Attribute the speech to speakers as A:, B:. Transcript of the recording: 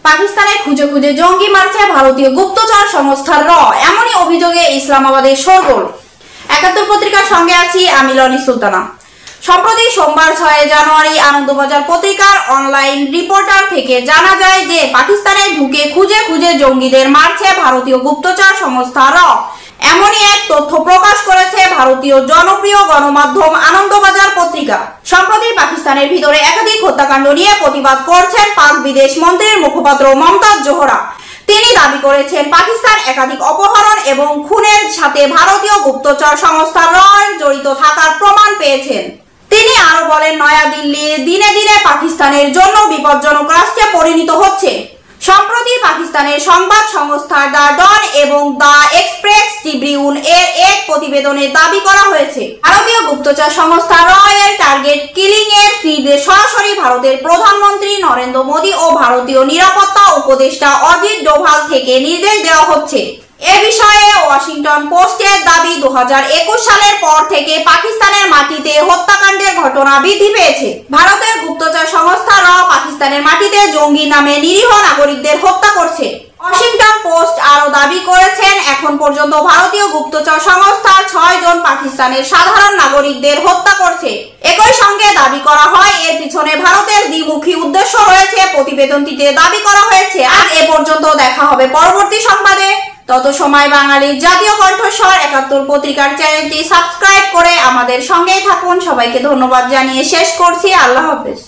A: পাকিস্তানে খুঁজে খুঁজে জঙ্গি মারছে ভারতীয় গুপ্তচর সংস্থার র, এমনই অভিযোগে ইসলামাবাদের শোরগোল। ৭১ পত্রিকার সঙ্গে আছি আমি লনি সুলতানা। সম্প্রতি সোমবার ৬ জানুয়ারি আনন্দবাজার পত্রিকার অনলাইন রিপোর্টার থেকে জানা যায় যে পাকিস্তানে ঢুকে খুঁজে খুঁজে জঙ্গিদের মারছে ভারতীয় গুপ্তচর সংস্থা র। এমনই এক তথ্য প্রকাশ করেছে ভারতীয় জনপ্রিয় গণমাধ্যম আনন্দবাজার পত্রিকা। সম্প্রতি পাকিস্তানের ভিতরে একাধিক হত্যাকাণ্ড নিয়ে প্রতিবাদ করছেন পাক বিদেশ মন্ত্রীর মুখপাত্র মমতাজ জোহরা। তিনি দাবি করেছেন পাকিস্তান একাধিক অপহরণ এবং খুনের সাথে ভারতীয় গুপ্তচর সংস্থা র জড়িত থাকার প্রমাণ পেয়েছেন। তিনি আরো বলেন, নয়াদিল্লি দিনে দিনে পাকিস্তানের জন্য বিপজ্জনক রাষ্ট্রে পরিণত হচ্ছে। সম্প্রতি পাকিস্তানের সংবাদ সংস্থা দ্য ডন এবং দ্য এক্সপ্রেস ট্রিবিউন এর এক প্রতিবেদনে দাবি করা হয়েছে ভারতীয় গুপ্তচর সংস্থা র এর টার্গেট কিলিং এর নির্দেশ সরাসরি ভারতের প্রধানমন্ত্রী নরেন্দ্র মোদী ও ভারতীয় নিরাপত্তা উপদেষ্টা অজিত ডোভাল থেকে নির্দেশ দেওয়া হচ্ছে। এ বিষয়ে ওয়াশিংটন পোস্টের দাবি, ২০২১ সালের পর থেকে পাকিস্তানের মাটিতে হত্যাকাণ্ডের ঘটনা বৃদ্ধি পেয়েছে। ভারতের গুপ্তচর সংস্থা র পাকিস্তানের মাটিতে জঙ্গি নামে নিরীহ নাগরিকদের হত্যা করছে। ওয়াশিংটন পোস্ট আরো দাবি করেছেন, এখন পর্যন্ত ভারতীয় গুপ্তচর সংস্থা ৬ জন পাকিস্তানের সাধারণ নাগরিকদের হত্যা করছে। একই সঙ্গে দাবি করা হয় এর পিছনে ভারতের দ্বিমুখী উদ্দেশ্য রয়েছে। প্রতিবেদনটিতে দাবি করা হয়েছে। আজ এ পর্যন্ত, দেখা হবে পরবর্তী সংবাদে। তত সময় বাঙালির জাতীয় কণ্ঠস্বর ৭১ পত্রিকার চ্যানেলটি সাবস্ক্রাইব করে আমাদের সঙ্গেই থাকুন। সবাইকে ধন্যবাদ জানিয়ে শেষ করছি। আল্লাহ হাফেজ।